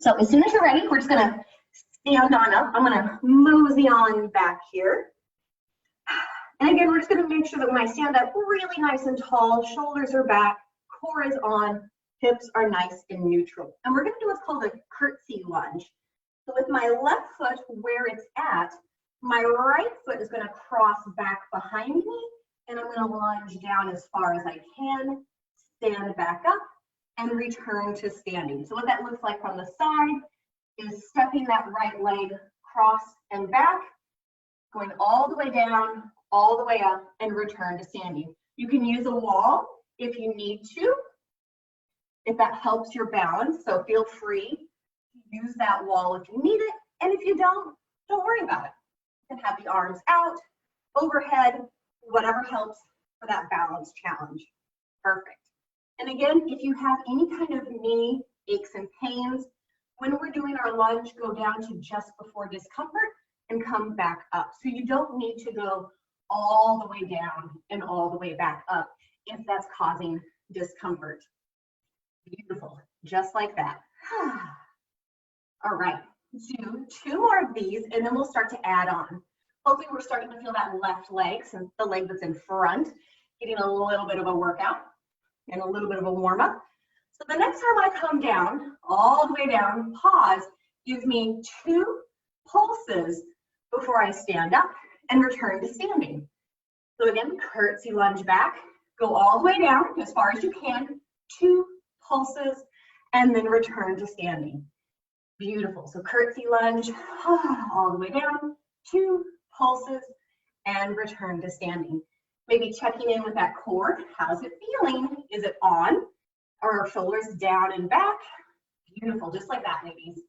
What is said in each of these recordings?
So as soon as you're ready, we're just gonna stand on up. I'm gonna mosey on back here. And again, we're just gonna make sure that when I stand up, really nice and tall, shoulders are back, core is on, hips are nice and neutral. And we're gonna do what's called a curtsy lunge. So with my left foot where it's at, my right foot is gonna cross back behind me, and I'm gonna lunge down as far as I can, stand back up, and return to standing. So what that looks like from the side is stepping that right leg cross and back, going all the way down, all the way up, and return to standing. You can use a wall if you need to, if that helps your balance, so feel free to use that wall if you need it, and if you don't worry about it. You can have the arms out, overhead, whatever helps for that balance challenge. Perfect. And again, if you have any kind of knee aches and pains, when we're doing our lunge, go down to just before discomfort and come back up. So you don't need to go all the way down and all the way back up if that's causing discomfort. Beautiful, just like that. All right, do 2 more of these and then we'll start to add on. Hopefully we're starting to feel that left leg, since the leg that's in front, getting a little bit of a workout and a little bit of a warm up. So the next time I come down, all the way down, pause, gives me 2 pulses before I stand up and return to standing. So again, curtsy lunge back, go all the way down as far as you can, 2 pulses, and then return to standing. Beautiful. So curtsy lunge, all the way down, 2 pulses, and return to standing. Maybe checking in with that core. How's it feeling? Is it on? Are our shoulders down and back? Beautiful, just like that, ladies.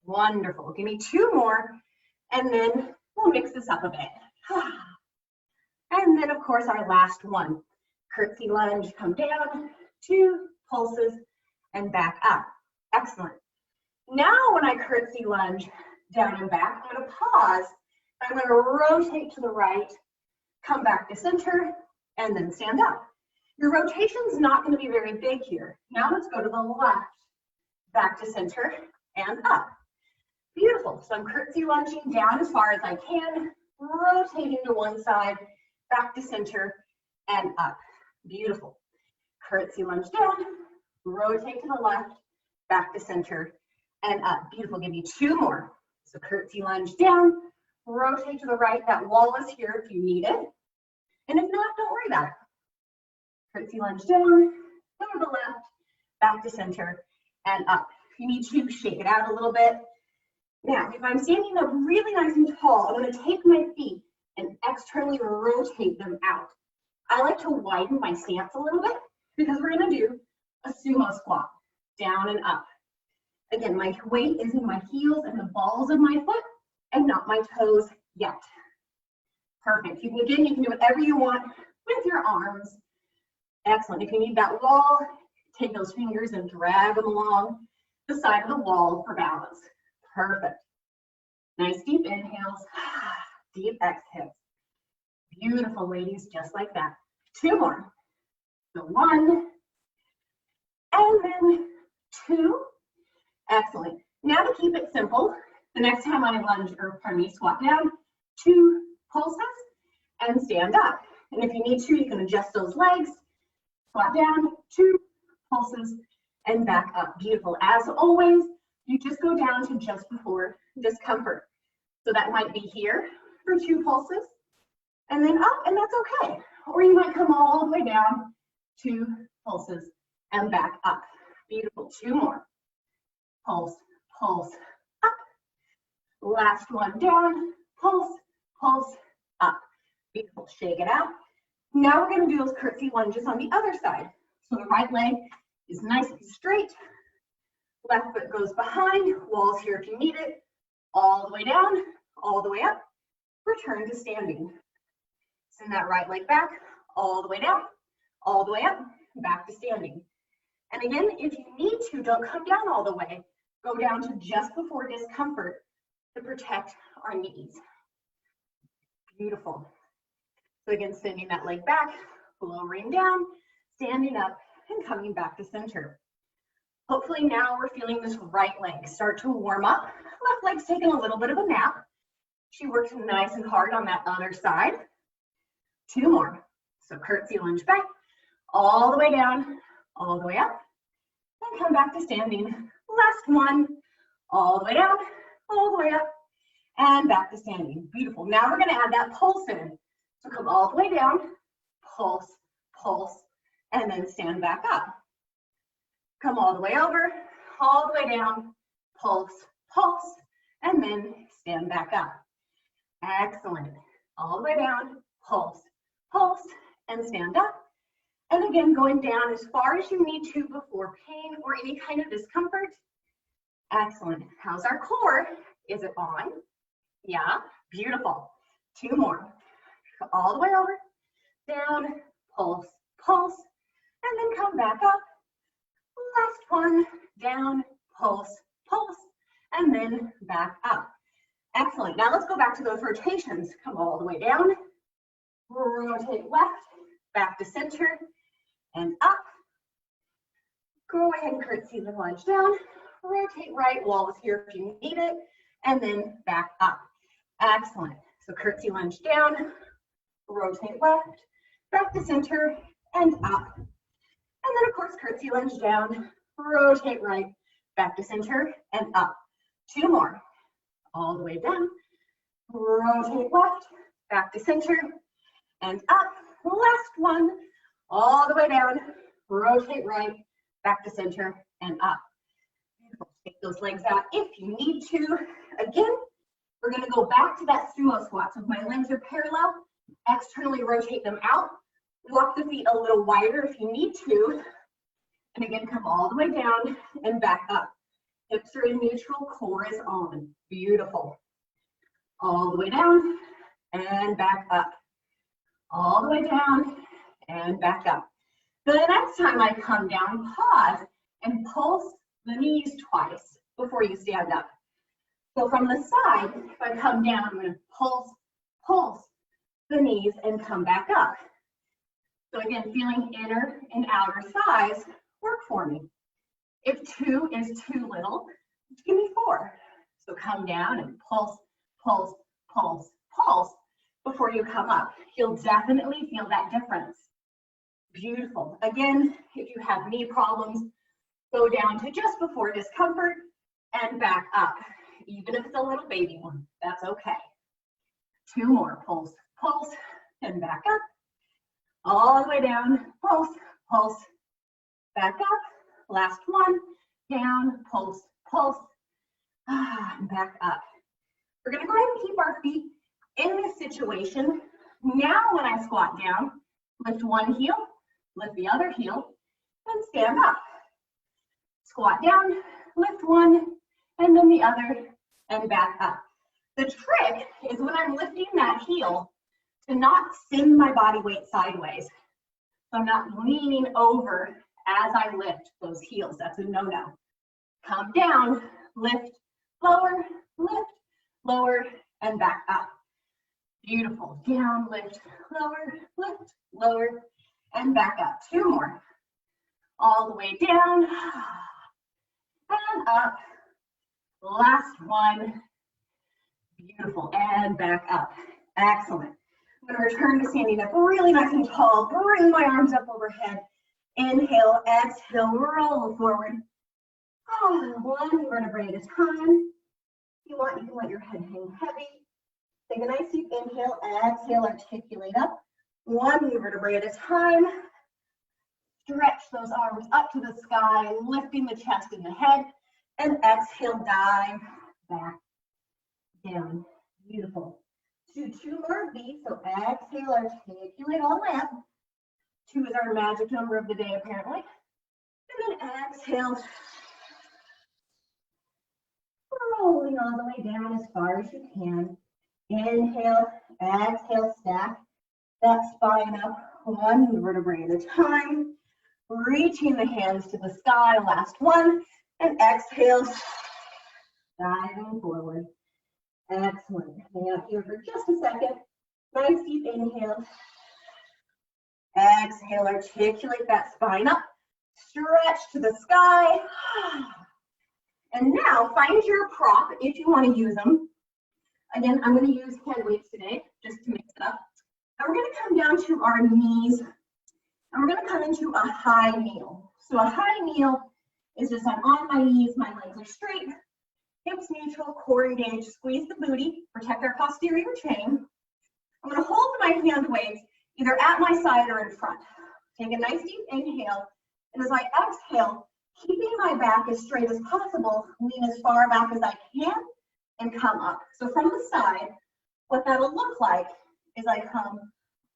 Wonderful. Give me 2 more, and then we'll mix this up a bit. And then, of course, our last one. Curtsy lunge, come down, 2 pulses, and back up. Excellent. Now, when I curtsy lunge down and back, I'm going to pause. I'm going to rotate to the right, come back to center, and then stand up. Your rotation's not going to be very big here. Now let's go to the left, back to center, and up. Beautiful. So I'm curtsy lunging down as far as I can, rotating to one side, back to center, and up. Beautiful. Curtsy lunge down, rotate to the left, back to center, and up. Beautiful. Give me 2 more. So curtsy lunge down, rotate to the right. That wall is here if you need it. And if not, don't worry about it. Curtsy lunge down, go to the left, back to center, and up. You need to shake it out a little bit. Now, if I'm standing up really nice and tall, I'm going to take my feet and externally rotate them out. I like to widen my stance a little bit because we're going to do a sumo squat, down and up. Again, my weight is in my heels and the balls of my foot and not my toes yet. Perfect. You can do whatever you want with your arms. Excellent. If you need that wall, take those fingers and drag them along the side of the wall for balance. Perfect. Nice deep inhales, deep exhales. Beautiful, ladies, just like that. 2 more. So 1, and then 2. Excellent. Now to keep it simple, the next time I lunge, or pardon me, squat down, 2 pulses, and stand up. And if you need to, you can adjust those legs. Squat down, 2 pulses, and back up. Beautiful. As always, you just go down to just before discomfort. So that might be here for 2 pulses, and then up, and that's okay. Or you might come all the way down, 2 pulses, and back up. Beautiful. 2 more. Pulse, pulse, up. Last one down, pulse, pulse, up. Beautiful. Shake it out. Now we're going to do those curtsy lunges on the other side. So the right leg is nice and straight. Left foot goes behind. Walls here if you need it. All the way down, all the way up. Return to standing. Send that right leg back, all the way down, all the way up, back to standing. And again, if you need to, don't come down all the way. Go down to just before discomfort to protect our knees. Beautiful. So again, sending that leg back, lowering down, standing up, and coming back to center. Hopefully now we're feeling this right leg start to warm up. Left leg's taking a little bit of a nap. She works nice and hard on that other side. 2 more. So curtsy lunge back, all the way down, all the way up, and come back to standing. Last one, all the way down, all the way up, and back to standing. Beautiful. Now we're going to add that pulse in. So come all the way down, pulse, pulse, and then stand back up. Come all the way over, all the way down, pulse, pulse, and then stand back up. Excellent. All the way down, pulse, pulse, and stand up. And again, going down as far as you need to before pain or any kind of discomfort. Excellent. How's our core? Is it on? Yeah, beautiful. 2 more. All the way over, down, pulse, pulse, and then come back up. Last one, down, pulse, pulse, and then back up. Excellent. Now let's go back to those rotations. Come all the way down, rotate left, back to center, and up. Go ahead and curtsy the lunge down, rotate right, wall is here if you need it, and then back up. Excellent. So curtsy lunge down, rotate left, back to center, and up. And then of course, curtsy lunge down, rotate right, back to center, and up. 2 more. All the way down, rotate left, back to center, and up. Last one, all the way down, rotate right, back to center, and up. Take those legs out if you need to. Again, we're going to go back to that sumo squat. So if my legs are parallel, externally rotate them out. Walk the feet a little wider if you need to. And again, come all the way down and back up. Hips are in neutral, core is on. Beautiful. All the way down and back up. All the way down and back up. The next time I come down, pause and pulse the knees twice before you stand up. So from the side, if I come down, I'm going to pulse, pulse the knees and come back up. So again, feeling inner and outer thighs work for me. If 2 is too little, give me 4. So come down and pulse, pulse, pulse, pulse before you come up. You'll definitely feel that difference. Beautiful. Again, if you have knee problems, go down to just before discomfort and back up. Even if it's a little baby one, that's okay. 2 more. Pulse, pulse, and back up. All the way down, pulse, pulse, back up. Last one, down, pulse, pulse, and back up. We're going to go ahead and keep our feet in this situation. Now when I squat down, lift one heel, lift the other heel, and stand up. Squat down, lift one, and then the other, and back up. The trick is when I'm lifting that heel to not send my body weight sideways. So I'm not leaning over as I lift those heels. That's a no-no. Come down, lift, lower, and back up. Beautiful. Down, lift, lower, and back up. 2 more. All the way down, and up. Last one. Beautiful. And back up. Excellent. I'm going to return to standing up really nice and tall. Bring my arms up overhead. Inhale, exhale, roll forward. One vertebrae at a time. If you want, you can let your head hang heavy. Take a nice deep inhale, exhale, articulate up. One vertebrae at a time. Stretch those arms up to the sky, lifting the chest and the head. And exhale, dive back down. Beautiful. Do 2 more of these. So exhale, articulate all the way up. 2 is our magic number of the day, apparently. And then exhale. Rolling all the way down as far as you can. Inhale, exhale, stack that spine up 1 vertebrae at a time. Reaching the hands to the sky, last one. And exhale, diving forward. Excellent. Hang out here for just a second. Nice deep inhale. Exhale, articulate that spine up. Stretch to the sky. And now find your prop if you want to use them. Again, I'm going to use hand weights today just to mix it up. And we're going to come down to our knees, and we're going to come into a high kneel. So a high kneel is just I'm on my knees, my legs are straight, hips neutral, core engaged, squeeze the booty, protect our posterior chain. I'm going to hold my hand weights either at my side or in front. Take a nice deep inhale, and as I exhale, keeping my back as straight as possible, lean as far back as I can, and come up. So from the side, what that'll look like is I come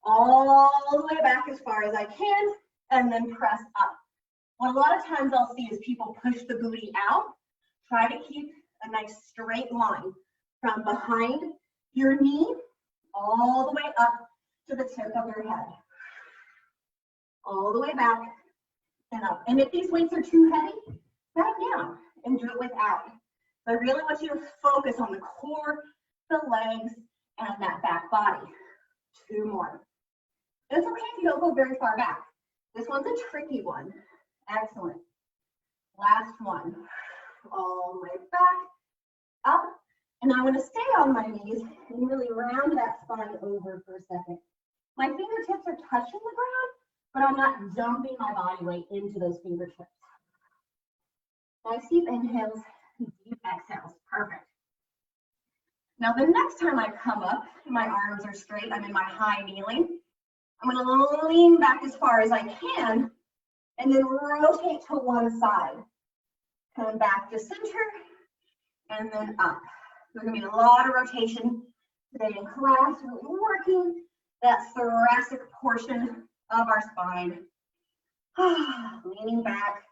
all the way back as far as I can, and then press up. What a lot of times I'll see is people push the booty out. Try to keep a nice straight line from behind your knee all the way up to the tip of your head. All the way back and up. And if these weights are too heavy, back down and do it without. So I really want you to focus on the core, the legs, and that back body. 2 more. It's okay if you don't go very far back. This one's a tricky one. Excellent. Last one. All the way back, up. And I want to stay on my knees and really round that spine over for a second. My fingertips are touching the ground, but I'm not dumping my body weight into those fingertips. Nice deep inhales, deep exhales. Perfect. Now the next time I come up, my arms are straight, I'm in my high kneeling. I'm going to lean back as far as I can and then rotate to one side. Come back to center and then up. There's going to be a lot of rotation today in class, really working that thoracic portion of our spine. Leaning back,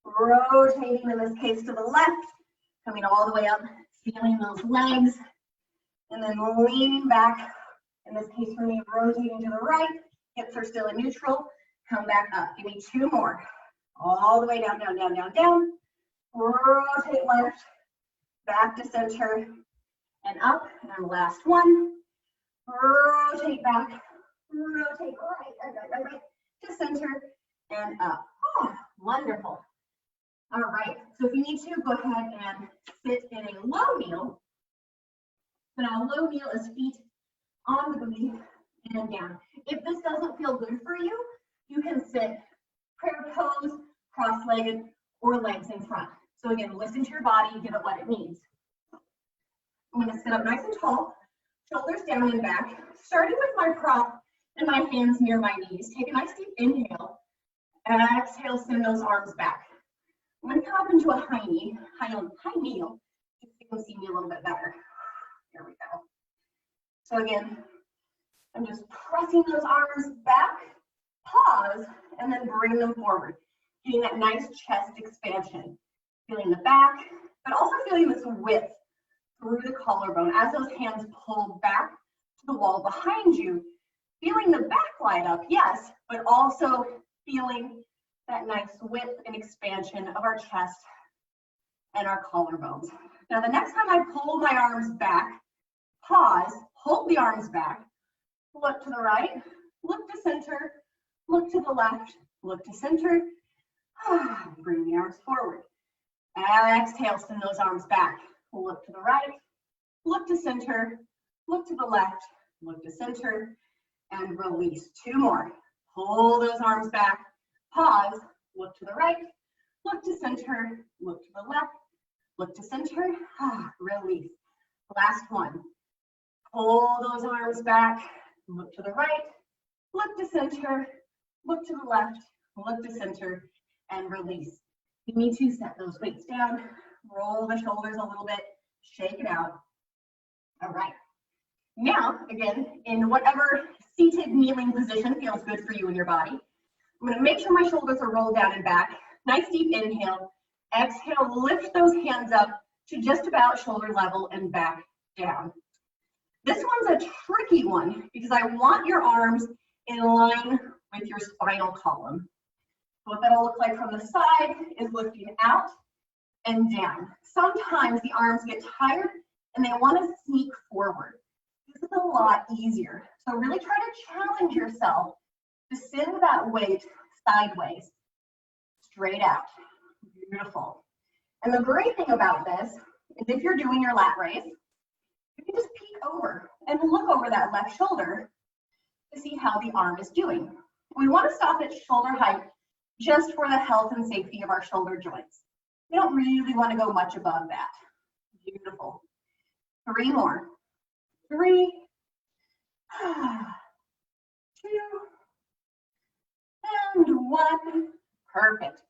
rotating in this case to the left, coming all the way up, feeling those legs, and then leaning back, in this case for me, rotating to the right, hips are still in neutral, come back up. Give me 2 more. All the way down, down, down, down, down. Rotate left, back to center, and up. And then last one. Rotate back, rotate right to center, and up. Oh, wonderful. All right, so if you need to, go ahead and sit in a low kneel. So now a low kneel is feet on the booty and down. If this doesn't feel good for you, you can sit prayer pose, cross-legged, or legs in front. So again, listen to your body, give it what it needs. I'm going to sit up nice and tall, shoulders down and back, starting with my prop and my hands near my knees. Take a nice deep inhale, and exhale, send those arms back. I'm going to come up into a high knee, high kneel, just so you can see me a little bit better. Here we go. So again, I'm just pressing those arms back, pause, and then bring them forward. Getting that nice chest expansion. Feeling the back, but also feeling this width through the collarbone as those hands pull back to the wall behind you. Feeling the back light up, yes, but also feeling that nice width and expansion of our chest and our collarbones. Now the next time I pull my arms back, pause, hold the arms back, look to the right, look to center, look to the left, look to center, bring the arms forward. Exhale, send those arms back, look to the right, look to center, look to the left, look to center, and release. 2 more. Pull those arms back, pause, look to the right, look to center, look to the left, look to center, release. Last one. Pull those arms back, look to the right, look to center, look to the left, look to center, and release. You need to set those weights down, roll the shoulders a little bit, shake it out. All right. Now, again, in whatever seated kneeling position feels good for you and your body, I'm going to make sure my shoulders are rolled down and back. Nice deep inhale. Exhale, lift those hands up to just about shoulder level and back down. This one's a tricky one because I want your arms in line with your spinal column. What that'll look like from the side is lifting out and down. Sometimes the arms get tired and they want to sneak forward. This is a lot easier. So really try to challenge yourself to send that weight sideways. straight out. Beautiful. And the great thing about this is if you're doing your lat raise, you can just peek over and look over that left shoulder to see how the arm is doing. We want to stop at shoulder height just for the health and safety of our shoulder joints. We don't really want to go much above that. Beautiful. 3 more. 3, 2, and 1. Perfect.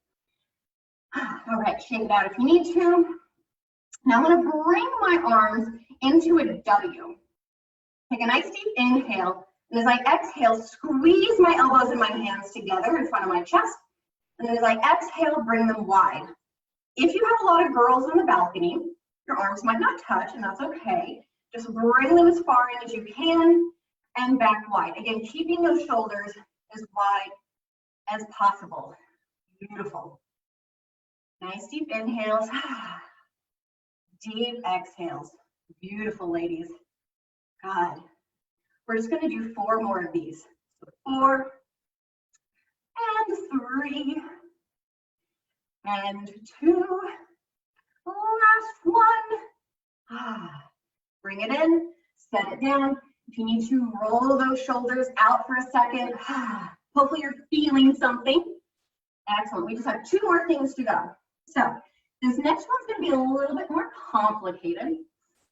All right, shake it out if you need to. Now I'm going to bring my arms into a W. Take a nice deep inhale, and as I exhale, squeeze my elbows and my hands together in front of my chest. And then as I exhale, bring them wide. If you have a lot of girls on the balcony, your arms might not touch, and that's okay. Just bring them as far in as you can and back wide. Again, keeping those shoulders as wide as possible. Beautiful. Nice deep inhales. Deep exhales. Beautiful, ladies. God. We're just going to do 4 more of these. So 4 and 3 and 2. Last one. Bring it in, set it down. If you need to roll those shoulders out for a second, hopefully you're feeling something. Excellent. We just have 2 more things to go. So this next one's going to be a little bit more complicated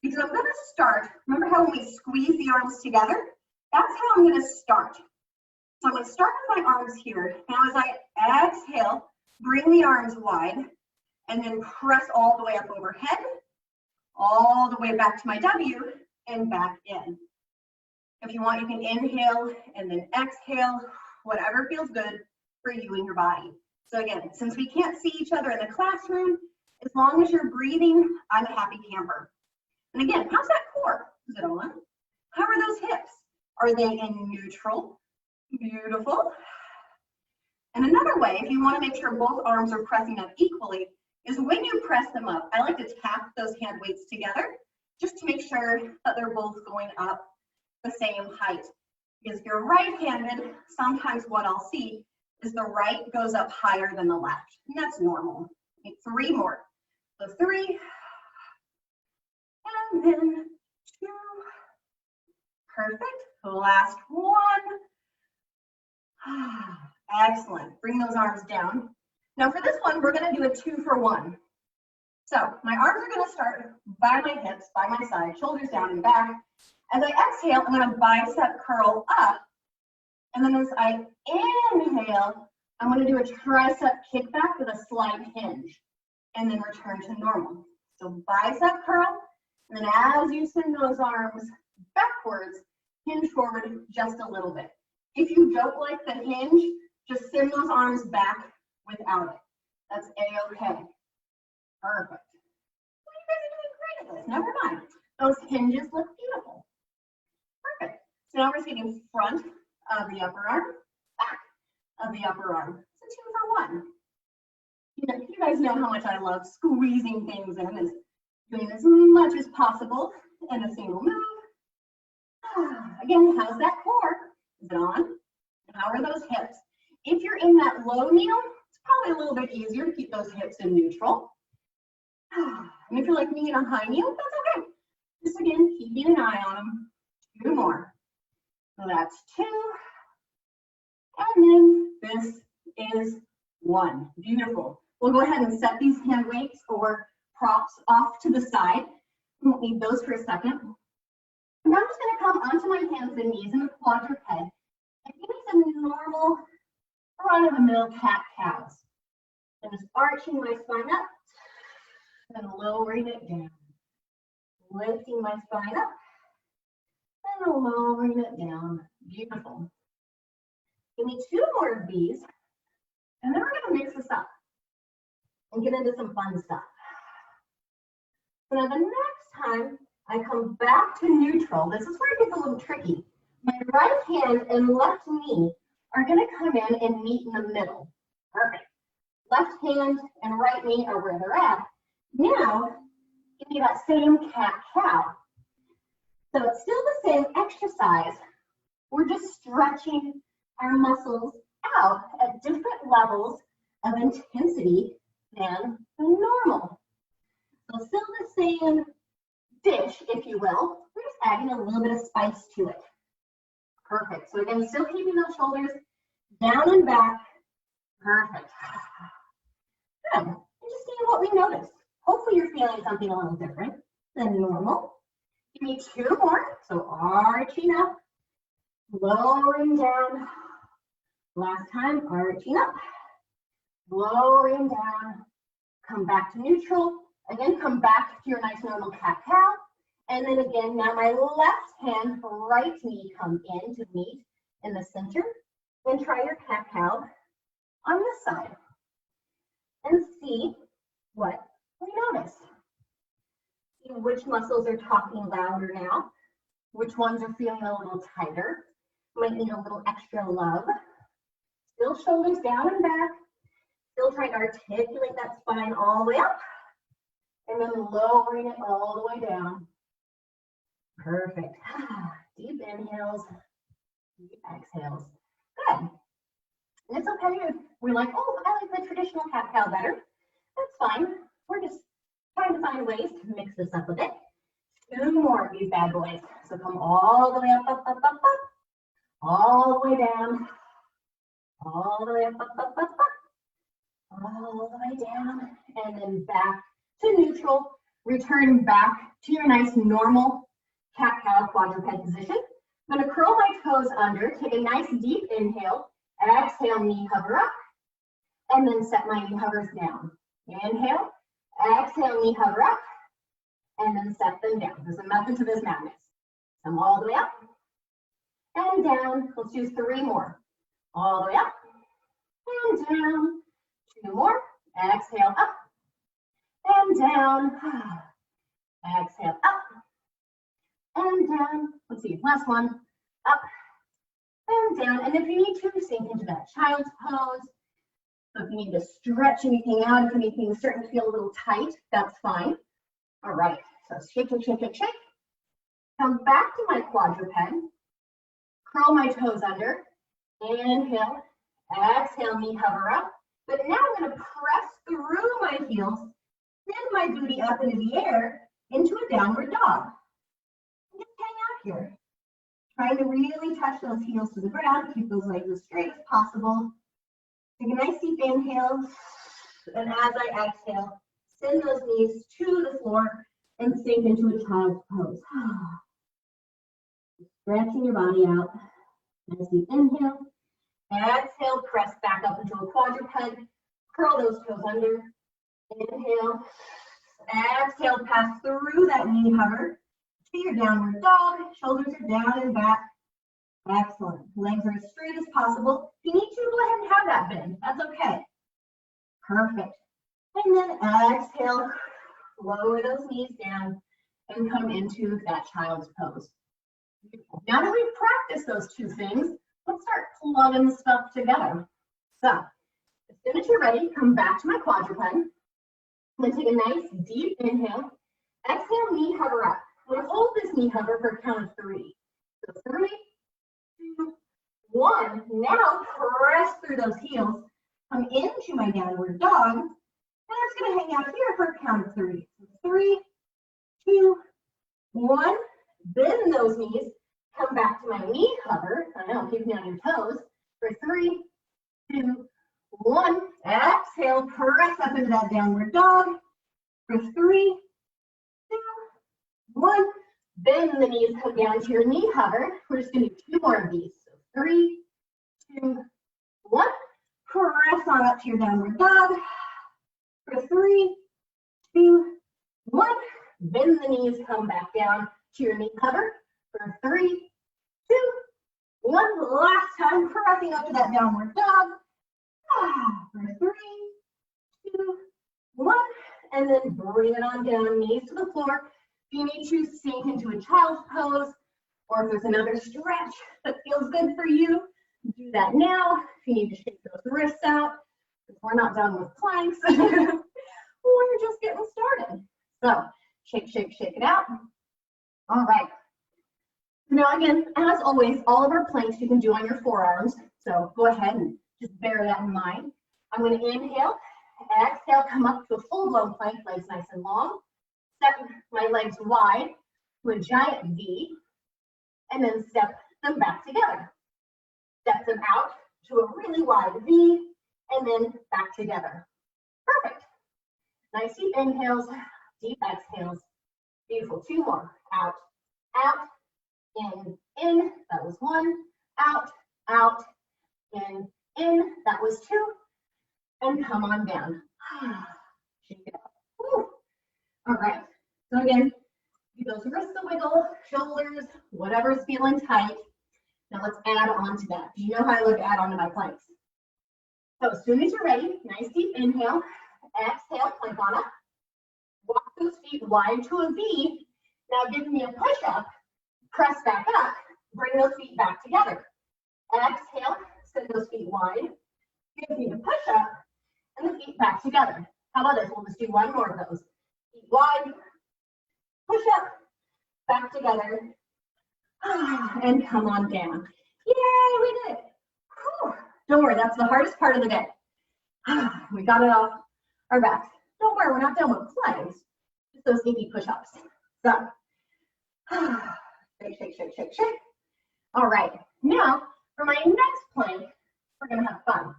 because I'm going to start. Remember how when we squeeze the arms together? That's how I'm going to start. So I'm going to start with my arms here. Now as I exhale, bring the arms wide and then press all the way up overhead, all the way back to my W and back in. If you want, you can inhale and then exhale, whatever feels good for you and your body. So again, since we can't see each other in the classroom, as long as you're breathing, I'm a happy camper. And again, how's that core? Is it on? How are those hips? Are they in neutral? Beautiful. And another way, if you want to make sure both arms are pressing up equally, is when you press them up, I like to tap those hand weights together just to make sure that they're both going up the same height. Because if you're right-handed, sometimes what I'll see is the right goes up higher than the left. And that's normal. Okay, 3 more. So 3, and then 2. Perfect. Last one. Excellent. Bring those arms down. Now for this one, we're going to do a 2-for-1. So my arms are going to start by my hips, by my side, shoulders down and back. As I exhale, I'm going to bicep curl up. And then as I inhale, I'm going to do a tricep kickback with a slight hinge. And then return to normal. So bicep curl. And then as you send those arms backwards, hinge forward just a little bit. If you don't like the hinge, just send those arms back without it. That's A-okay. Perfect. Well, you guys are doing great at this. Never mind. Those hinges look beautiful. Perfect. So now we're sitting front of the upper arm, back of the upper arm. It's a 2-for-1. You guys know how much I love squeezing things in, is doing as much as possible in a single move. Again, how's that core? Is it on? And how are those hips? If you're in that low kneel, it's probably a little bit easier to keep those hips in neutral. And if you're like me in a high kneel, that's okay. Just again, keeping an eye on them. 2 more. So that's 2. And then this is 1. Beautiful. We'll go ahead and set these hand weights or props off to the side. We won't need those for a second. And I'm just going to come onto my hands and knees in a quadruped and give me some normal run-of-the-mill cat-cows. I'm just arching my spine up and lowering it down. Lifting my spine up and lowering it down. Beautiful. Give me 2 more of these, and then we're going to mix this up and get into some fun stuff. So now the next time I come back to neutral, this is where it gets a little tricky. My right hand and left knee are going to come in and meet in the middle. Perfect. Left hand and right knee are where they're at. Now, give me that same cat-cow. So it's still the same exercise. We're just stretching our muscles out at different levels of intensity than normal. So still the same dish, if you will. We're just adding a little bit of spice to it. Perfect. So again, still keeping those shoulders down and back. Perfect. Good. And just seeing what we notice. Hopefully you're feeling something a little different than normal. Give me 2 more. So arching up, lowering down. Last time, arching up, lowering down. Come back to neutral. Again, come back to your nice normal cat-cow. And then again, now my left hand, right knee come in to meet in the center. And try your cat-cow on this side. And see what we notice. See which muscles are talking louder now. Which ones are feeling a little tighter. Might need a little extra love. Still shoulders down and back. Still trying to articulate that spine all the way up. And then lowering it all the way down. Perfect. Deep inhales, deep exhales. Good. And it's okay if we're like, oh, I like the traditional cat-cow better. That's fine. We're just trying to find ways to mix this up a bit. 2 more of these bad boys. So come all the way up, up, up, up, up. All the way down. All the way up, up, up, up, up. All the way down. And then back to neutral. Return back to your nice normal cat-cow quadruped position. I'm going to curl my toes under, take a nice deep inhale, exhale, knee hover up, and then set my knee hovers down. Inhale, exhale, knee hover up, and then set them down. There's a method to this madness. Come all the way up and down. Let's do 3 more. All the way up and down. 2 more. Exhale up and down. Exhale up and down. Let's see, last one. Up and down. And if you need to, sink into that child's pose. So if you need to stretch anything out, if anything's starting to feel a little tight, that's fine. All right, so shake, shake, shake, shake, shake. Come back to my quadruped. Curl my toes under. Inhale, exhale, knee hover up. But now I'm going to press through my heels, send my booty up into the air, into a downward dog. Just hang out here. Trying to really touch those heels to the ground, keep those legs as straight as possible. Take a nice deep inhale, and as I exhale, send those knees to the floor and sink into a child's pose. Stretching your body out. Nice deep inhale. Exhale, press back up into a quadruped. Curl those toes under. Inhale. Exhale, pass through that knee hover to your downward dog. Shoulders are down and back. Excellent. Legs are as straight as possible. If you need to, go ahead and have that bend. That's okay. Perfect. And then exhale, lower those knees down and come into that child's pose. Now that we've practiced those 2 things, let's start plugging stuff together. So, as soon as you're ready, come back to my quadruped. I'm going to take a nice deep inhale. Exhale, knee hover up. I'm going to hold this knee hover for a count of 3. So 3, 2, 1. Now press through those heels. Come into my downward dog. And I'm just going to hang out here for a count of 3. So 3, 2, 1. Bend those knees. Come back to my knee hover. I know, keep me on your toes. For 3, 2, 1. Exhale, press up into that downward dog. For 3, 2, 1. Bend the knees, come down to your knee hover. We're just going to do 2 more of these. So 3, 2, 1. Press on up to your downward dog. For 3, 2, 1. Bend the knees, come back down to your knee hover. For 3, 2, 1. Last time, pressing up to that downward dog. For 3, 2, 1. And then bring it on down, knees to the floor. If you need to, sink into a child's pose, or if there's another stretch that feels good for you, do that now. If you need to shake those wrists out, if we're not done with planks, we're just getting started. So, shake, shake, shake it out. All right. Now again, as always, all of our planks you can do on your forearms. So go ahead and just bear that in mind. I'm going to inhale, exhale, come up to a full-blown plank, legs nice and long. Step my legs wide to a giant V, and then step them back together. Step them out to a really wide V, and then back together. Perfect. Nice deep inhales, deep exhales. Beautiful. 2 more. Out, out, in. That was 1. Out, out, in. That was 2. And come on down. Shake it up. Woo. All right. So again, do those wrists a wiggle, shoulders, whatever's feeling tight. Now let's add on to that. You know how I like to add on to my planks. So as soon as you're ready, nice deep inhale, exhale, plank on up. Walk those feet wide to a V. Now give me a push up, press back up, bring those feet back together. Exhale, send those feet wide. Give me a push up and the feet back together. How about this? We'll just do 1 more of those. Feet wide, push up, back together, and come on down. Yay, we did it. Whew. Don't worry, that's the hardest part of the day. We got it off our backs. Don't worry, we're not done with planks. Just those sneaky push-ups. So, shake, shake, shake, shake, shake. All right, now for my next plank, we're gonna have fun.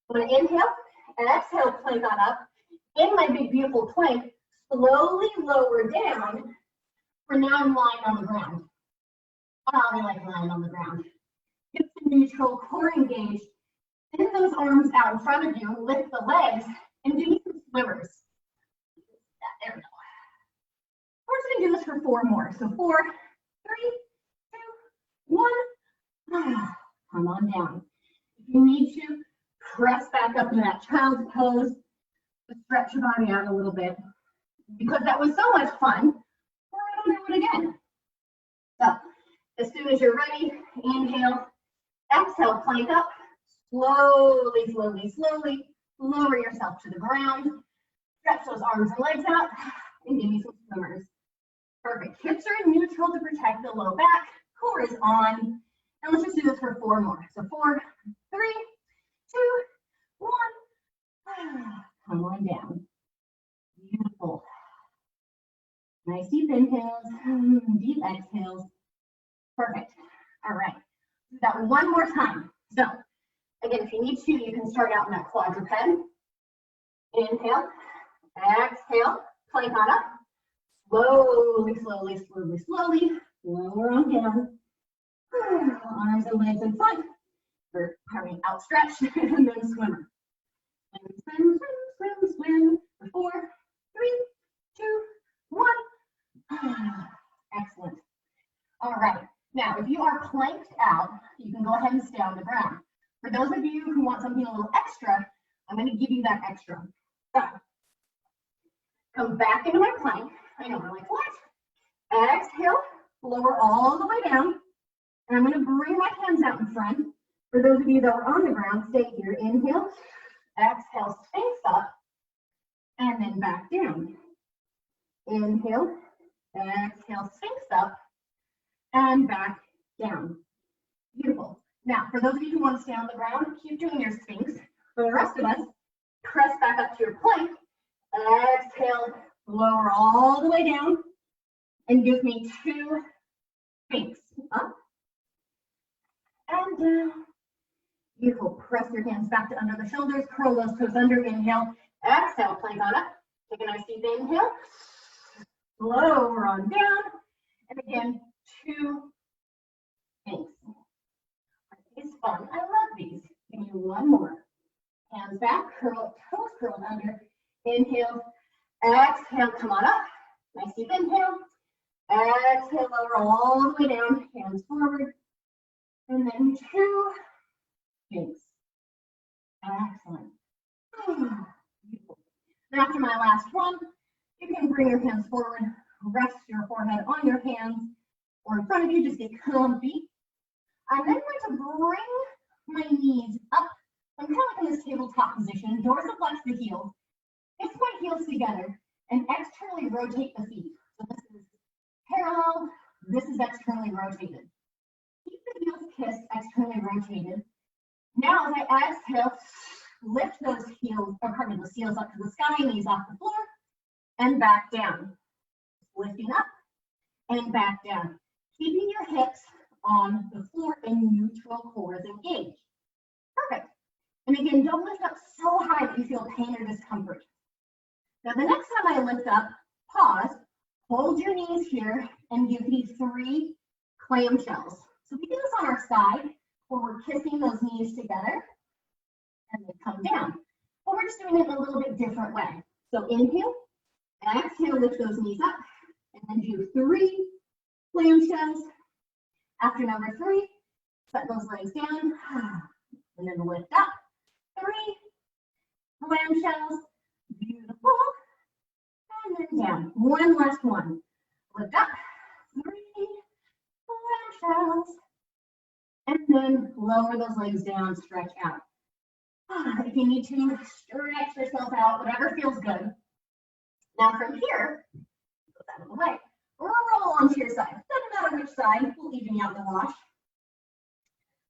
I'm gonna inhale and exhale, plank on up. In my big, beautiful plank, slowly lower down. For now, I'm lying on the ground. I like lying on the ground. Get the neutral, core engaged. Send those arms out in front of you, lift the legs, and do some swimmers. There we go. We're just going to do this for 4 more. So 4, 3, 2, 1. Come on down. If you need to, press back up into that child's pose. Stretch your body out a little bit. Because that was so much fun, we're going to do it again. So as soon as you're ready, inhale, exhale, plank up. Slowly, slowly, slowly, lower yourself to the ground. Stretch those arms and legs out, and give me some swimmers. Perfect. Hips are in neutral to protect the low back. Core is on. And let's just do this for 4 more. So 4, 3, 2, 1. Come on down. Beautiful. Nice deep inhales, deep exhales. Perfect. All right. Do that 1 more time. So again, if you need to, you can start out in that quadruped. Inhale, exhale, plank on up. Slowly, slowly, slowly, slowly, lower on down. Arms and legs in front, or outstretched, and then swimmer. And swim, swim, swim, swim. For 4, 3, 2, 1. Excellent. All right. Now, if you are planked out, you can go ahead and stay on the ground. For those of you who want something a little extra, I'm going to give you that extra. So, come back into my plank. I know, we're like, what? Exhale, lower all the way down. And I'm going to bring my hands out in front. For those of you that are on the ground, stay here. Inhale, exhale, sphinx up, and then back down. Inhale, exhale, sphinx up, and back down. Beautiful. Now, for those of you who want to stay on the ground, keep doing your sphinx. For the rest of us, press back up to your plank. Exhale, lower all the way down, and give me 2 sphinx. Up and down. Beautiful. Press your hands back to under the shoulders. Curl those toes under. Inhale. Exhale, plank on up. Take a nice deep inhale. Lower on down. And again, 2 sphinx. It's fun. I love these. Give me 1 more. Hands back, curl, toes curled under. Inhale, exhale, come on up. Nice deep inhale. Exhale, lower all the way down. Hands forward. And then 2 sphinx. Excellent. Beautiful. And after my last one, you can bring your hands forward, rest your forehead on your hands or in front of you, just get comfy. I'm then going to bring my knees up. I'm kind of like in this tabletop position, dorsiflex the heels, kiss my heels together, and externally rotate the feet. So this is parallel, this is externally rotated. Keep the heels kissed, externally rotated. Now as I exhale, lift those heels, or pardon me, those heels up to the sky, knees off the floor, and back down. Lifting up and back down. Keeping your hips on the floor and neutral core is engaged. Perfect. And again, don't lift up so high that you feel pain or discomfort. Now, the next time I lift up, pause, hold your knees here, and give me 3 clamshells. So we do this on our side, where we're kissing those knees together, and they come down. But we're just doing it in a little bit different way. So inhale, exhale, lift those knees up, and then do 3 clamshells. After number 3, set those legs down, and then lift up. 3 clamshells, beautiful, and then down. One last one. Lift up, 3 clamshells, and then lower those legs down, stretch out. If you need to, stretch yourself out, whatever feels good. Now from here, put that out of the way, roll onto your side. Doesn't matter which side, we'll even you out the wash.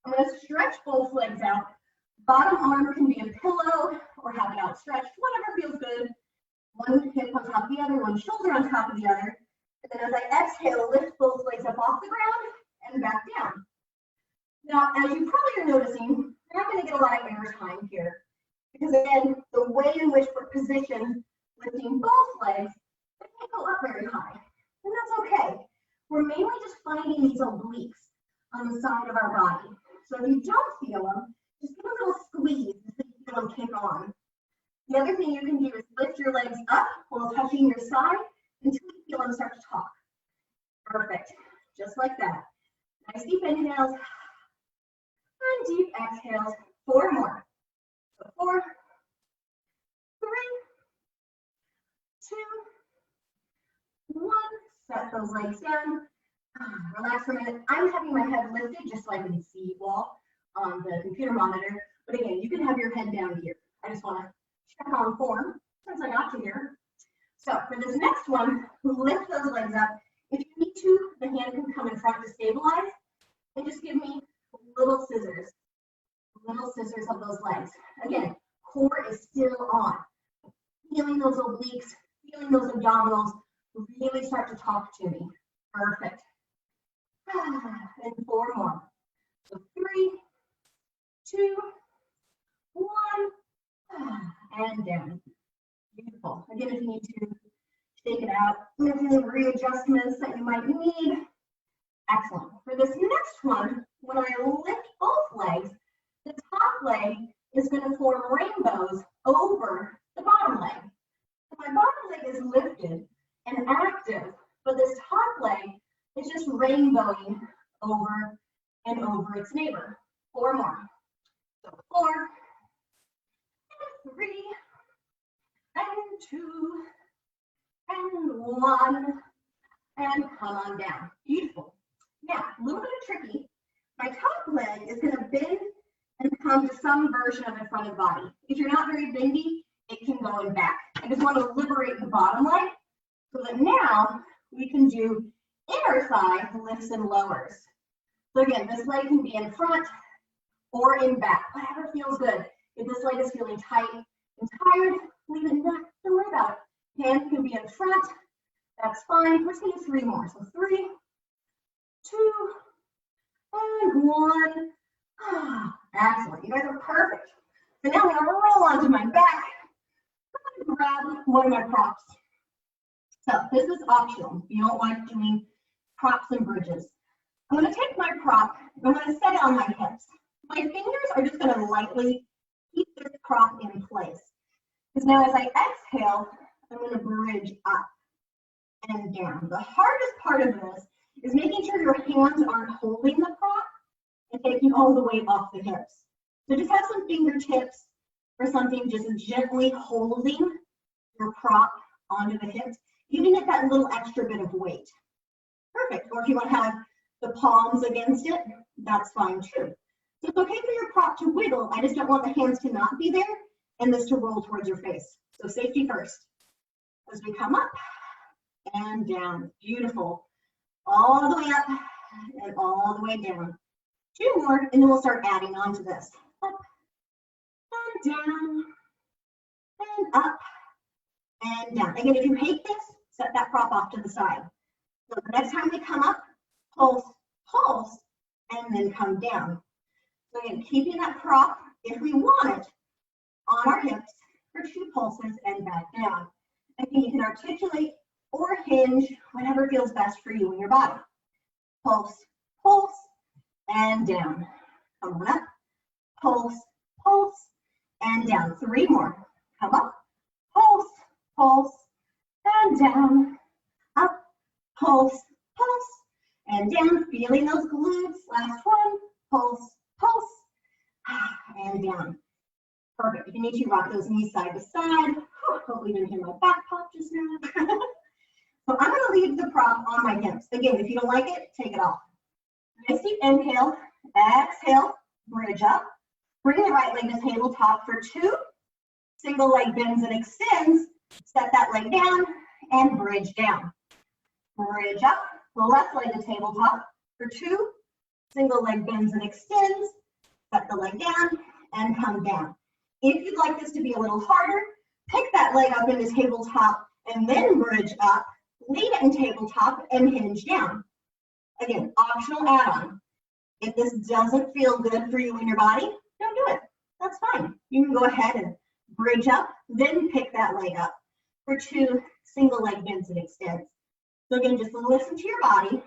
I'm going to stretch both legs out. Bottom arm can be a pillow or have it outstretched, whatever feels good. One hip on top of the other, one shoulder on top of the other. And then as I exhale, lift both legs up off the ground and back down. Now, as you probably are noticing, you're not going to get a lot of air time here. Because again, the way in which we're positioned, lifting both legs, they can't go up very high. And that's okay. We're mainly just finding these obliques on the side of our body. So if you don't feel them, just give a little squeeze so you feel them kick on. The other thing you can do is lift your legs up while touching your side until you feel them start to talk. Perfect. Just like that. Nice deep inhales and deep exhales. 4 more. So 4, 3, 2, 1. Set those legs down. Relax for a minute. I'm having my head lifted just so I can see you all on the computer monitor. But again, you can have your head down here. I just want to check on form since I got to here. So for this next one, lift those legs up. If you need to, the hand can come in front to stabilize. And just give me little scissors of those legs. Again, core is still on. Feeling those obliques, feeling those abdominals, really start to talk to me. Perfect. And 4 more. So 3, 2, 1, and down. Beautiful. Again, if you need to shake it out, make any readjustments that you might need. Excellent. For this next one, when I lift both legs, the top leg is going to form rainbows over the bottom leg. So my bottom leg is lifted and active, but this top leg is just rainbowing over and over its neighbor. 4 more. So 4, and 3, and 2, and 1, and come on down. Beautiful. Now, a little bit of tricky. My top leg is going to bend and come to some version of the front of the body. If you're not very bendy, it can go in back. I just want to liberate the bottom leg so that now we can do inner thigh lifts and lowers. So again, this leg can be in front or in back, whatever feels good. If this leg is feeling tight and tired, leave it back. Don't worry about it. Hand can be in front. That's fine. We're just going to do 3 more. So 3, 2, and 1. Excellent. You guys are perfect. So now I'm going to roll onto my back. I'm going to grab one of my props. So this is optional. You don't like doing props and bridges. I'm going to take my prop. I'm going to set it on my hips. My fingers are just going to lightly keep this prop in place. Because now as I exhale, I'm going to bridge up and down. The hardest part of this is making sure your hands aren't holding the prop and taking all the weight off the hips. So just have some fingertips or something just gently holding your prop onto the hips, giving it that little extra bit of weight. Perfect. Or if you want to have the palms against it, that's fine too. So it's okay for your prop to wiggle. I just don't want the hands to not be there and this to roll towards your face. So safety first. As we come up and down. Beautiful. All the way up and all the way down. 2 more, and then we'll start adding on to this. Up and down, and up, and down. Again, if you hate this, set that prop off to the side. So the next time we come up, pulse, pulse, and then come down. So again, keeping that prop, if we want it, on our hips for 2 pulses and back down. Again, you can articulate or hinge, whatever feels best for you and your body. Pulse, pulse, and down. Come on up, pulse, pulse, and down. 3 more. Come up, pulse, pulse, and down. Up, pulse, pulse, and down. Feeling those glutes. Last one. Pulse, pulse, and down. Perfect. If you need to, rock those knees side to side. Hopefully you didn't hear my back pop just now. So I'm going to leave the prop on my hips. Again, if you don't like it, take it off. Nice deep inhale, exhale, bridge up. Bring the right leg to tabletop for 2. Single leg bends and extends. Set that leg down and bridge down. Bridge up. The left leg to tabletop for 2. Single leg bends and extends. Set the leg down and come down. If you'd like this to be a little harder, pick that leg up into tabletop and then bridge up. Leave it in tabletop and hinge down. Again, optional add-on. If this doesn't feel good for you and your body, don't do it. That's fine. You can go ahead and bridge up, then pick that leg up for 2 single leg bends and extends. So again, just listen to your body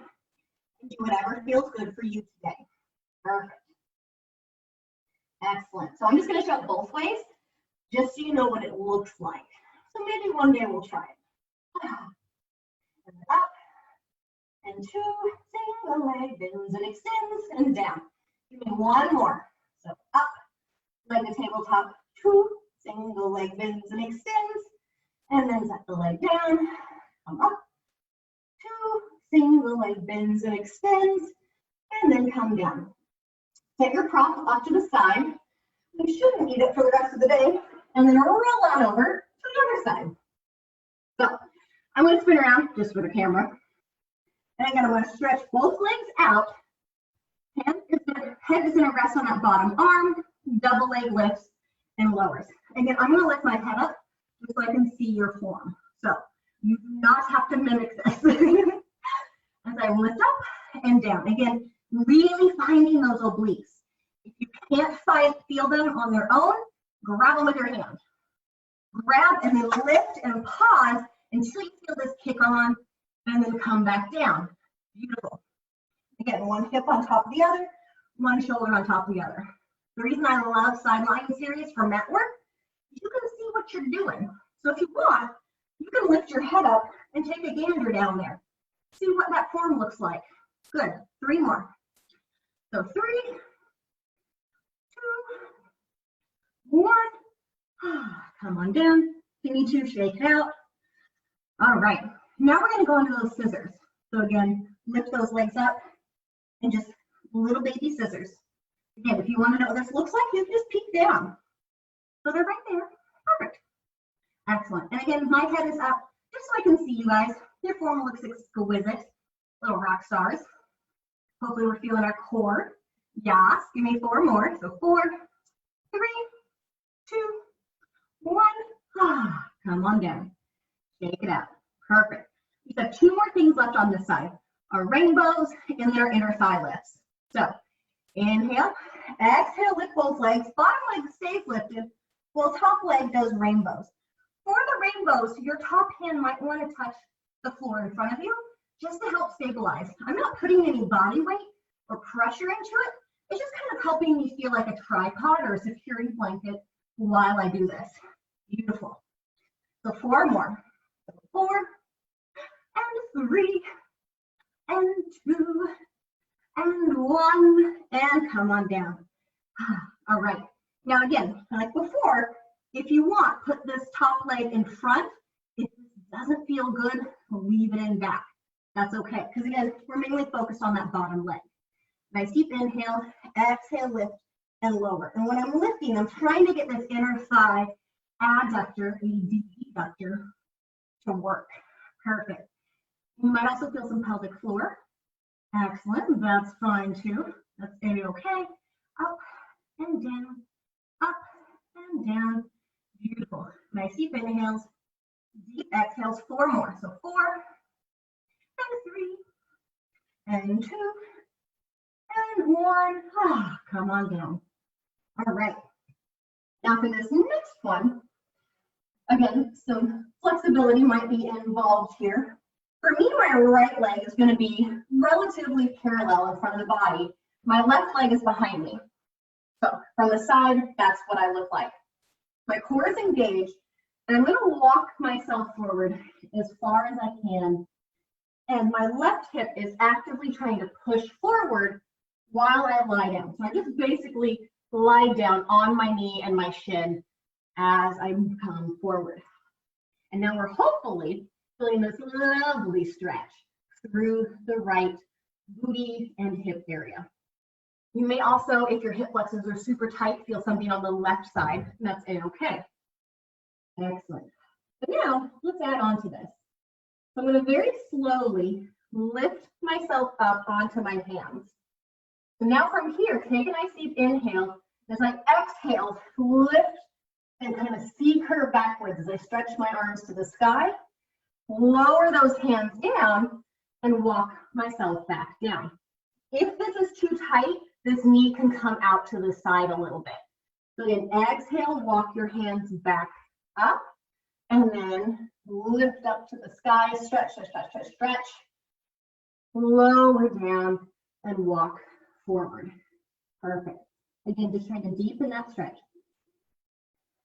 and do whatever feels good for you today. Perfect. Excellent. So I'm just going to show it both ways, just so you know what it looks like. So maybe one day we'll try it. And up, and 2 single leg bends and extends, and down. Give me 1 more. So up, leg to tabletop, 2 single leg bends and extends, and then set the leg down. Come up, 2 single leg bends and extends, and then come down. Set your prop off to the side. You shouldn't need it for the rest of the day, and then roll on over to the other side. So I'm going to spin around just for the camera. And again, I'm going to stretch both legs out. Head is going to rest on that bottom arm. Double leg lifts and lowers. Again, I'm going to lift my head up just so I can see your form. So you do not have to mimic this. As I lift up and down. Again, really finding those obliques. If you can't feel them on their own, grab them with your hand. Grab and then lift and pause until you feel this kick on, and then come back down. Beautiful. Again, 1 hip on top of the other, 1 shoulder on top of the other. The reason I love sideline series for mat work, you can see what you're doing. So if you want, you can lift your head up and take a gander down there. See what that form looks like. Good. 3 more. So 3, 2, 1. Come on down. If you need to, shake it out. All right. Now we're going to go into those scissors. So again, lift those legs up and just little baby scissors. Again, if you want to know what this looks like, you can just peek down. So they're right there. Perfect. Excellent. And again, my head is up just so I can see you guys. Your form looks exquisite. Little rock stars. Hopefully we're feeling our core. Yes. Give me 4 more. So 4, 3, 2, 1. Come on down. Shake it out. Perfect. We have 2 more things left on this side. Our rainbows and their inner thigh lifts. So inhale, exhale, lift both legs. Bottom leg stays lifted while top leg does rainbows. For the rainbows, your top hand might want to touch the floor in front of you just to help stabilize. I'm not putting any body weight or pressure into it. It's just kind of helping me feel like a tripod or a security blanket while I do this. Beautiful. So 4 more. So 4 and 3 and 2 and 1 and come on down. All right. Now again, like before, if you want, put this top leg in front. If it doesn't feel good, leave it in back. That's okay. Because again, we're mainly focused on that bottom leg. Nice deep inhale, exhale, lift and lower. And when I'm lifting, I'm trying to get this inner thigh adductor, adductor to work. Perfect. You might also feel some pelvic floor. Excellent. That's fine too. That's okay. Up and down, up and down. Beautiful. Nice deep inhales, deep exhales, 4 more. So 4 and 3 and 2 and 1. Ah, come on down. All right. Now for this next one, again, some flexibility might be involved here. For me, my right leg is going to be relatively parallel in front of the body. My left leg is behind me. So from the side, that's what I look like. My core is engaged, and I'm going to walk myself forward as far as I can. And my left hip is actively trying to push forward while I lie down. So I just basically lie down on my knee and my shin as I come forward. And now we're hopefully feeling this lovely stretch through the right booty and hip area. You may also, if your hip flexors are super tight, feel something on the left side, and that's okay. Excellent. But now let's add on to this. So I'm going to very slowly lift myself up onto my hands. So now from here, take a nice deep inhale. As I exhale, lift and kind of C-curve backwards as I stretch my arms to the sky. Lower those hands down and walk myself back down. If this is too tight, this knee can come out to the side a little bit. So again, exhale, walk your hands back up, and then lift up to the sky, stretch, stretch, stretch, stretch, stretch. Lower down and walk forward. Perfect. Again, just trying to deepen that stretch.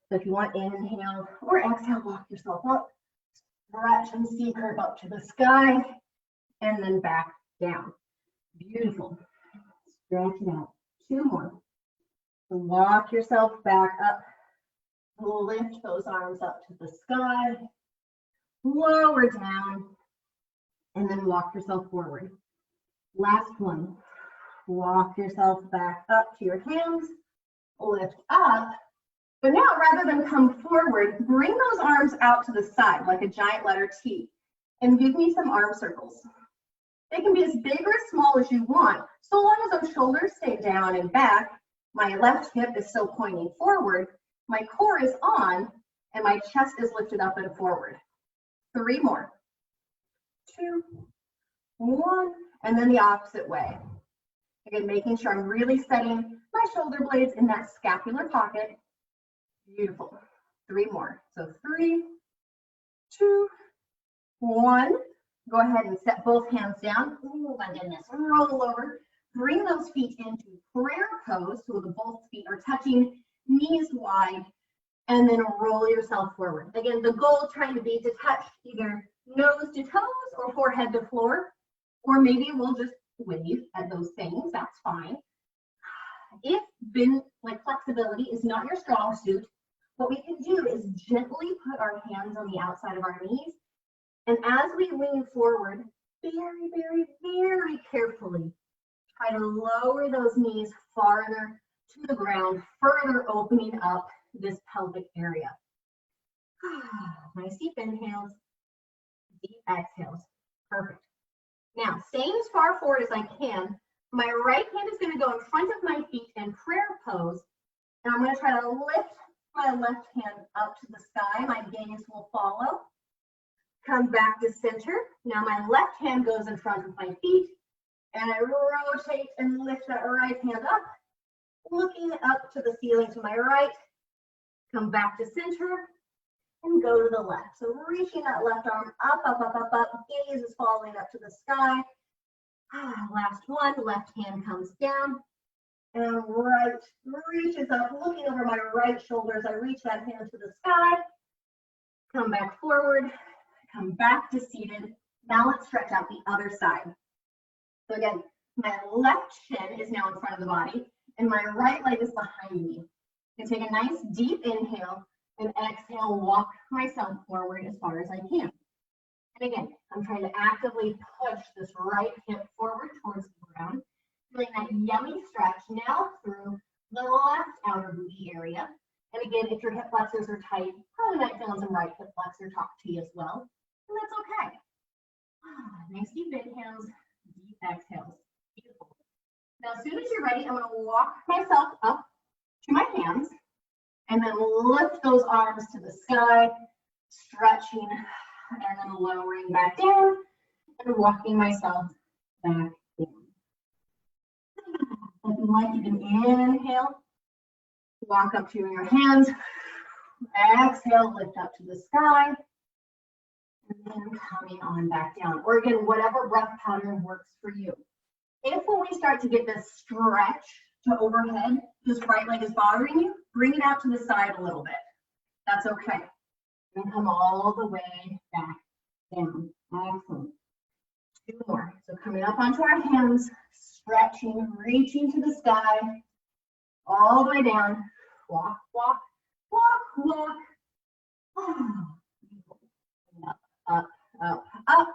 So if you want, inhale or exhale, walk yourself up, stretch and C-curve up to the sky, and then back down. Beautiful. Stretch it out. 2 more. So walk yourself back up. Lift those arms up to the sky. Lower down. And then walk yourself forward. Last one. Walk yourself back up to your hands. Lift up. But now, rather than come forward, bring those arms out to the side like a giant letter T. And give me some arm circles. They can be as big or as small as you want, so long as those shoulders stay down and back. My left hip is still pointing forward, my core is on, and my chest is lifted up and forward. 3 more. 2, 1, and then the opposite way. Again, making sure I'm really setting my shoulder blades in that scapular pocket. Beautiful. 3 more. So 3, 2, 1. Go ahead and set both hands down. Oh my goodness. Roll over. Bring those feet into prayer pose so the both feet are touching, knees wide, and then roll yourself forward. Again, the goal trying to be to touch either nose to toes or forehead to floor, or maybe we'll just wave at those things. That's fine. If flexibility is not your strong suit, what we can do is gently put our hands on the outside of our knees. And as we lean forward, very, very, very carefully, try to lower those knees farther to the ground, further opening up this pelvic area. Nice deep inhales, deep exhales. Perfect. Now, staying as far forward as I can, my right hand is going to go in front of my feet in prayer pose, and I'm going to try to lift my left hand up to the sky. My gaze will follow. Come back to center. Now my left hand goes in front of my feet, and I rotate and lift that right hand up, looking up to the ceiling to my right. Come back to center and go to the left. So reaching that left arm up, up, up, up, up. Gaze is falling up to the sky. Last one. Left hand comes down, and right reaches up, looking over my right shoulder as I reach that hand to the sky. Come back forward. Come back to seated. Now let's stretch out the other side. So again, my left shin is now in front of the body, and my right leg is behind me. And take a nice deep inhale, and exhale, walk myself forward as far as I can. And again, I'm trying to actively push this right hip forward towards the ground, feeling that yummy stretch now through the left outer booty area. And again, if your hip flexors are tight, probably might feel some right hip flexor talk to you as well. And that's okay. Nice deep inhales, deep exhales. Beautiful. Now, as soon as you're ready, I'm going to walk myself up to my hands. And then lift those arms to the sky, stretching, and then lowering back down and walking myself back down. Looking like you can inhale, walk up to your hands, exhale, lift up to the sky, and then coming on back down. Or again, whatever breath pattern works for you. If when we start to get this stretch to overhead, this right leg is bothering you, bring it out to the side a little bit. That's okay. And come all the way back down. Excellent. 2 more. So coming up onto our hands, stretching, reaching to the sky, all the way down. Walk, walk, walk, walk. Up, up, up, up.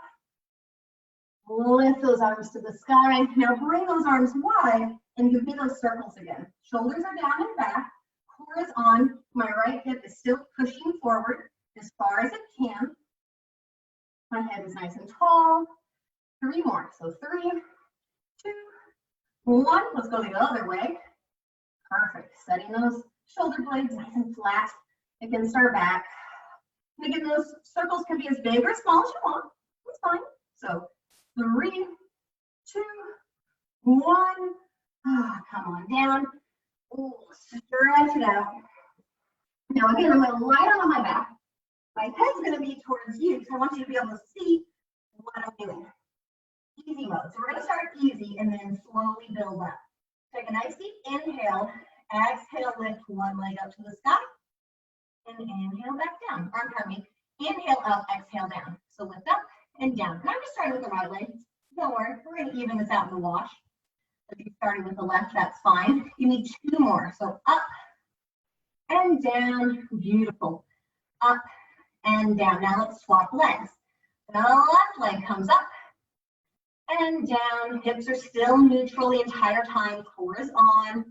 Lift those arms to the sky. Now bring those arms wide and give me those circles again. Shoulders are down and back. Core is on. My right hip is still pushing forward as far as it can. My head is nice and tall. 3 more. So 3, 2, 1. Let's go the other way. Perfect. Setting those shoulder blades nice and flat against our back. And again, those circles can be as big or small as you want. It's fine. So 3, 2, 1. Come on down. Ooh, stretch it out. Now again, I'm going to lie down on my back. My head's going to be towards you because I want you to be able to see what I'm doing. Easy mode. So we're going to start easy and then slowly build up. Take a nice deep inhale. Exhale, lift one leg up to the sky. And inhale back down. Or pardon me. Inhale up, exhale down. So lift up and down. And I'm just starting with the right leg. Don't worry, we're going to even this out in the wash. If you started with the left, that's fine. You need 2 more. So up and down. Beautiful. Up and down. Now let's swap legs. The left leg comes up and down. Hips are still neutral the entire time. Core is on.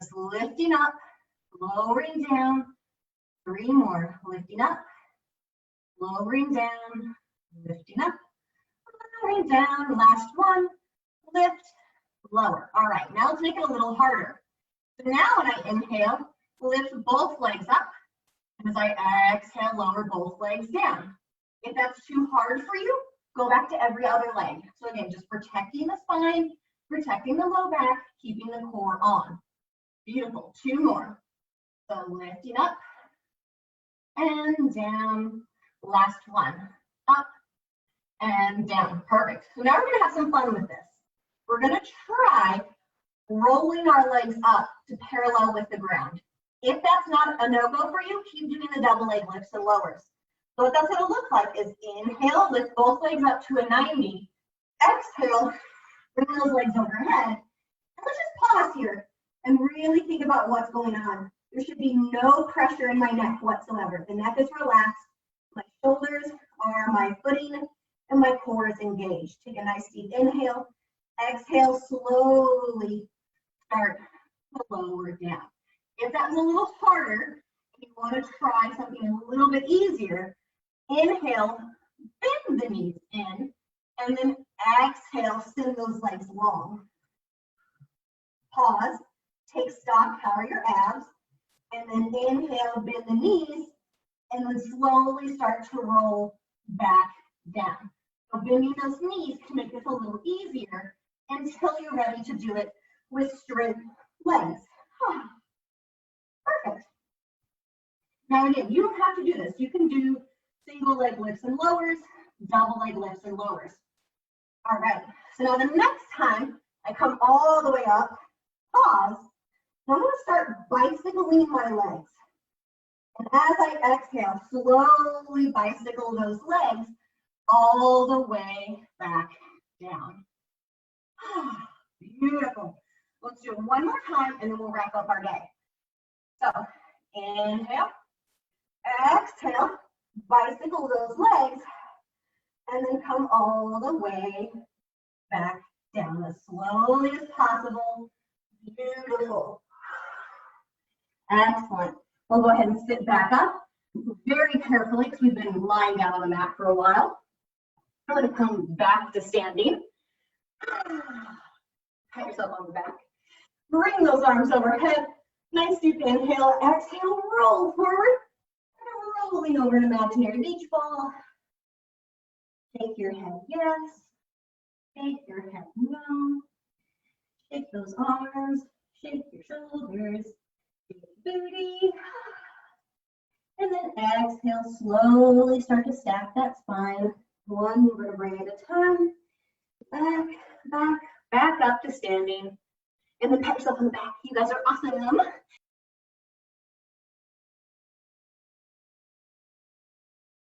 Just lifting up, lowering down. 3 more. Lifting up, lowering down, lifting up, lowering down. Last one. Lift, lower. All right, now let's make it a little harder. So now when I inhale, lift both legs up. And as I exhale, lower both legs down. If that's too hard for you, go back to every other leg. So again, just protecting the spine, protecting the low back, keeping the core on. Beautiful. 2 more. So lifting up and down. Last one. Up and down. Perfect. So now we're going to have some fun with this. We're going to try rolling our legs up to parallel with the ground. If that's not a no-go for you, keep doing the double leg lifts and lowers. So what that's going to look like is inhale, lift both legs up to a 90. Exhale, bring those legs overhead. And let's just pause here and really think about what's going on. There should be no pressure in my neck whatsoever. The neck is relaxed. My shoulders are my footing and my core is engaged. Take a nice deep inhale. Exhale, slowly start to lower down. If that's a little harder, you want to try something a little bit easier. Inhale, bend the knees in, and then exhale, send those legs long. Pause, take stock, power your abs, and then inhale, bend the knees, and then slowly start to roll back down. So bending those knees can make this a little easier until you're ready to do it with straight legs. Perfect. Now again, you don't have to do this. You can do single leg lifts and lowers, double leg lifts and lowers. All right, so now the next time I come all the way up, pause, and I'm gonna start bicycling my legs. And as I exhale, slowly bicycle those legs all the way back down. Beautiful. Let's do it one more time and then we'll wrap up our day. So inhale, exhale, bicycle those legs, and then come all the way back down as slowly as possible. Beautiful. Excellent. We'll go ahead and sit back up very carefully because we've been lying down on the mat for a while. I'm going to come back to standing. Pat yourself on the back. Bring those arms overhead. Nice deep inhale, exhale, roll forward. And rolling over an imaginary beach ball. Shake your head yes. Shake your head no. Shake those arms. Shake your shoulders. Shake your booty. And then exhale, slowly start to stack that spine. One vertebrae at a time. Back, back, back up to standing. And then pat yourself on the back. You guys are awesome.